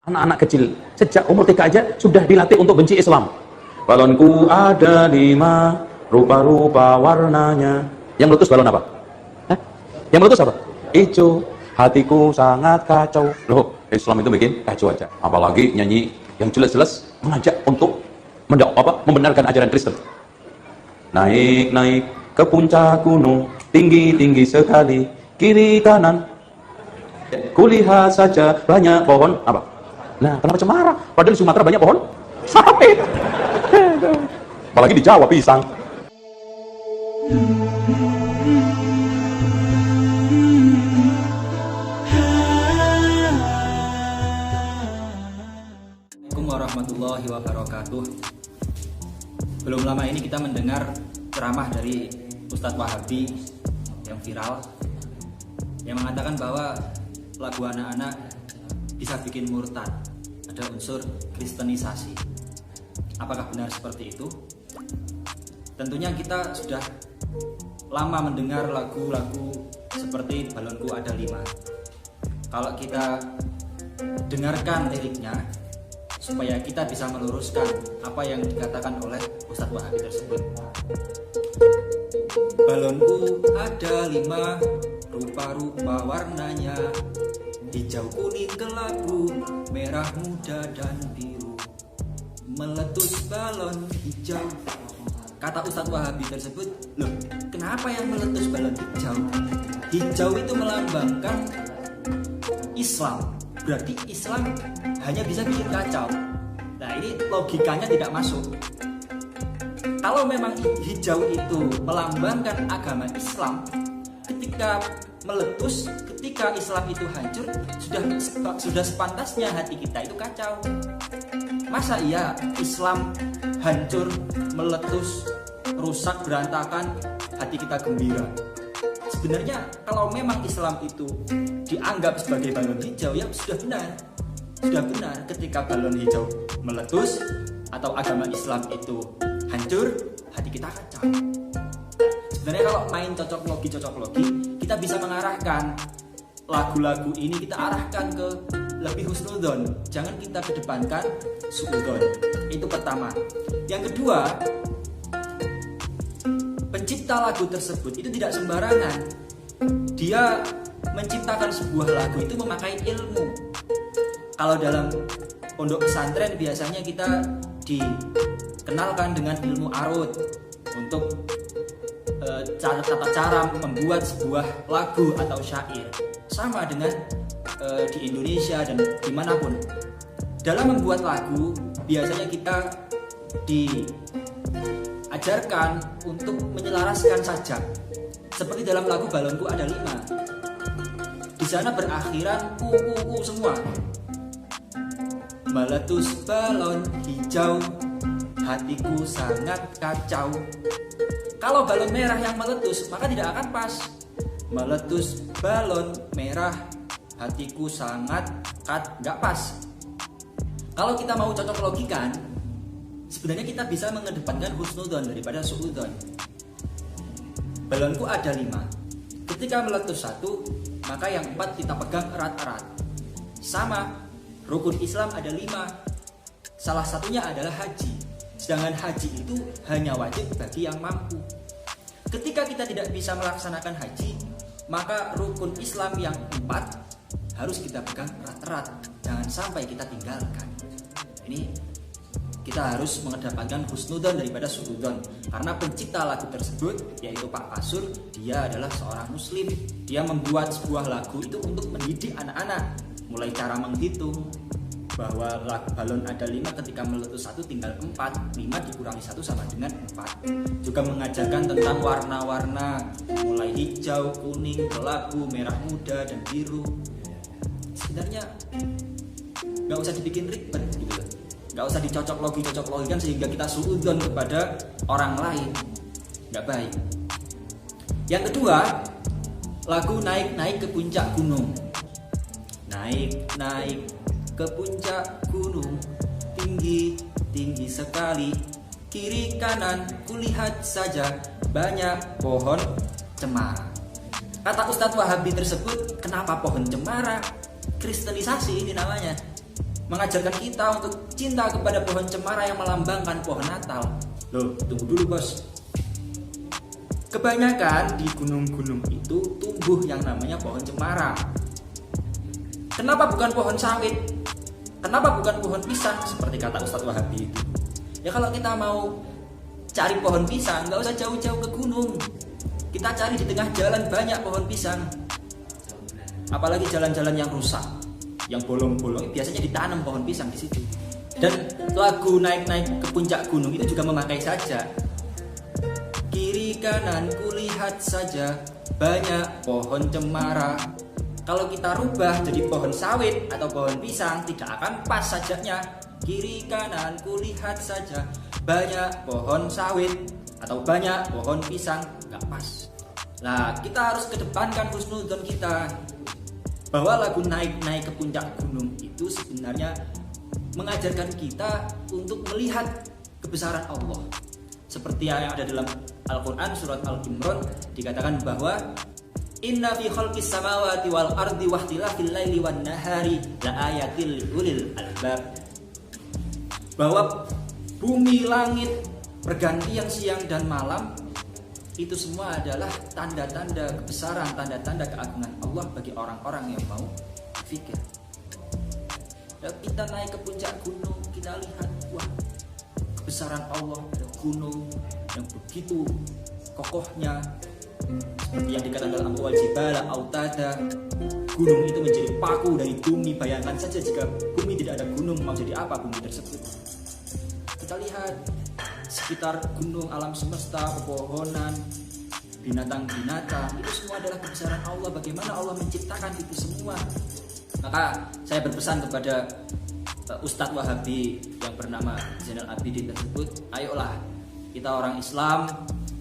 Anak-aanak kecil sejak umur TK aja sudah dilatih untuk benci Islam. Balonku ada 5, rupa-rupa warnanya. Yang meletus balon apa? Hah? Yang meletus apa? Ijo. Hatiku sangat kacau. Loh, Islam itu bikin kacau aja. Apalagi nyanyi yang jelas-jelas mengajak untuk membenarkan ajaran Kristen. Naik-naik ke puncak gunung, tinggi-tinggi sekali, kiri kanan. Kulihat saja banyak pohon apa? Nah, kenapa cemara? Padahal di Sumatera banyak pohon sawit. Apalagi di Jawa pisang. Assalamualaikum warahmatullahi wabarakatuh. Belum lama ini kita mendengar ceramah dari Ustadz Wahabi yang viral, yang mengatakan bahwa lagu anak-anak bisa bikin murtad, ada unsur kristenisasi. Apakah benar seperti itu? Tentunya kita sudah lama mendengar lagu-lagu seperti Balonku Ada 5. Kalau kita dengarkan liriknya, supaya kita bisa meluruskan apa yang dikatakan oleh Ustadz Wahabi tersebut. Balonku ada 5, rupa-rupa warnanya, hijau, kuning, kelabu, merah muda dan biru. Meletus balon hijau. Kata Ustadz Wahabi tersebut, loh, kenapa yang meletus balon hijau? Hijau itu melambangkan Islam. Berarti Islam hanya bisa bikin kacau. Nah, ini logikanya tidak masuk. Kalau memang hijau itu melambangkan agama Islam, ketika meletus, ketika Islam itu hancur, sudah sepantasnya hati kita itu kacau. Masa iya Islam hancur, meletus, rusak, berantakan, hati kita gembira? Sebenarnya kalau memang Islam itu dianggap sebagai balon hijau, ya sudah benar ketika balon hijau meletus atau agama Islam itu hancur, hati kita kacau. Sebenarnya kalau main cocok logi, kita bisa mengarahkan lagu-lagu ini, kita arahkan ke lebih husnudzon, jangan kita kedepankan suudzon. Itu pertama. Yang kedua, pencipta lagu tersebut itu tidak sembarangan. Dia menciptakan sebuah lagu itu memakai ilmu. Kalau dalam pondok pesantren biasanya kita dikenalkan dengan ilmu arut untuk tata cara membuat sebuah lagu atau syair. Sama dengan di Indonesia dan dimanapun. Dalam membuat lagu biasanya kita diajarkan untuk menyelaraskan sajak. Seperti dalam lagu Balonku Ada 5. Di sana berakhiran ku semua. Meletus balon hijau, hatiku sangat kacau. Kalau balon merah yang meletus, maka tidak akan pas. Meletus balon merah, hatiku sangat nggak pas. Kalau kita mau cocok logikan, sebenarnya kita bisa mengedepankan husnudzon daripada suudzon. Balonku ada 5. Ketika meletus 1, maka yang 4 kita pegang erat-erat. Sama, rukun Islam ada 5. Salah satunya adalah haji. Sedangkan haji itu hanya wajib bagi yang mampu. Ketika kita tidak bisa melaksanakan haji, maka rukun Islam yang 4 harus kita pegang erat-erat. Jangan sampai kita tinggalkan. Ini kita harus mengedepankan husnudzon daripada suudzon. Karena pencipta lagu tersebut, yaitu Pak Kasur, dia adalah seorang muslim. Dia membuat sebuah lagu itu untuk mendidik anak-anak. Mulai cara menghitung, bahwa balon ada 5, ketika meletus 1 tinggal 4, 5 dikurangi 1 sama dengan 4. Juga mengajarkan tentang warna-warna, mulai hijau, kuning, kelabu, merah muda, dan biru. Sebenarnya nggak usah dibikin ribet gitu, nggak usah dicocok logikan sehingga kita suudzon kepada orang lain, nggak baik. Yang kedua, lagu Naik-naik ke puncak gunung. Naik-naik ke puncak gunung, tinggi-tinggi sekali, kiri kanan kulihat saja banyak pohon cemara. Kata Ustadz Wahabi tersebut, kenapa pohon cemara? Kristenisasi ini namanya. mengajarkan kita untuk cinta kepada pohon cemara yang melambangkan pohon Natal. Loh, tunggu dulu bos. Kebanyakan di gunung-gunung itu tumbuh yang namanya pohon cemara. Kenapa bukan pohon sawit? Kenapa bukan pohon pisang seperti kata Ustadz Wahabi itu? Ya kalau kita mau cari pohon pisang, nggak usah jauh-jauh ke gunung. Kita cari di tengah jalan banyak pohon pisang. Apalagi jalan-jalan yang rusak, yang bolong-bolong, biasanya ditanam pohon pisang di situ. Dan lagu naik-naik ke puncak gunung itu juga memakai saja. Kiri kanan kulihat saja banyak pohon cemara. Kalau kita rubah jadi pohon sawit atau pohon pisang, tidak akan pas sajaknya. Kiri kanan kulihat saja banyak pohon sawit atau banyak pohon pisang, nggak pas. Nah, kita harus kedepankan husnudzon kita bahwa lagu naik-naik ke puncak gunung itu sebenarnya mengajarkan kita untuk melihat kebesaran Allah. Seperti yang ada dalam Al-Quran surat Al-Imran dikatakan bahwa inna fi khalqis samawati wal ardi wahtilafil laili wan nahari la ayatil liulil albab. Bahwa bumi, langit, pergantian siang dan malam itu semua adalah tanda-tanda kebesaran, tanda-tanda keagungan Allah bagi orang-orang yang mau berpikir. Dan kita naik ke puncak gunung, kita lihat, wah, kebesaran Allah, ada gunung yang begitu kokohnya, seperti yang dikatakan dalam Wal Jibala Autada, gunung itu menjadi paku dari bumi. Bayangkan saja jika bumi tidak ada gunung, mau jadi apa bumi tersebut. Kita lihat sekitar gunung, alam semesta, pepohonan, binatang-binatang, itu semua adalah kebesaran Allah. Bagaimana Allah menciptakan itu semua. Maka saya berpesan kepada Ustadz Wahabi yang bernama Zainal Abidin tersebut, ayolah kita orang Islam,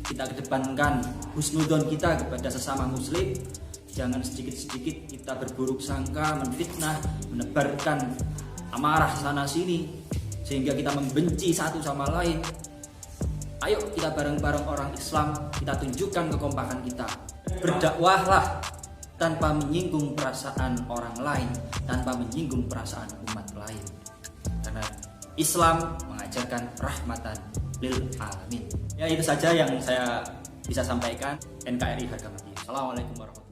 kita kedepankan husnudzon kita kepada sesama muslim. Jangan sedikit-sedikit kita berburuk sangka, menfitnah, menebarkan amarah sana sini sehingga kita membenci satu sama lain. Ayo kita bareng-bareng orang Islam, kita tunjukkan kekompakan kita. Berdakwahlah tanpa menyinggung perasaan orang lain, tanpa menyinggung perasaan umat lain. Karena Islam mengajarkan rahmatan lil alamin. Ya, itu saja yang saya bisa sampaikan. NKRI harga mati. Assalamualaikum warahmatullahi wabarakatuh.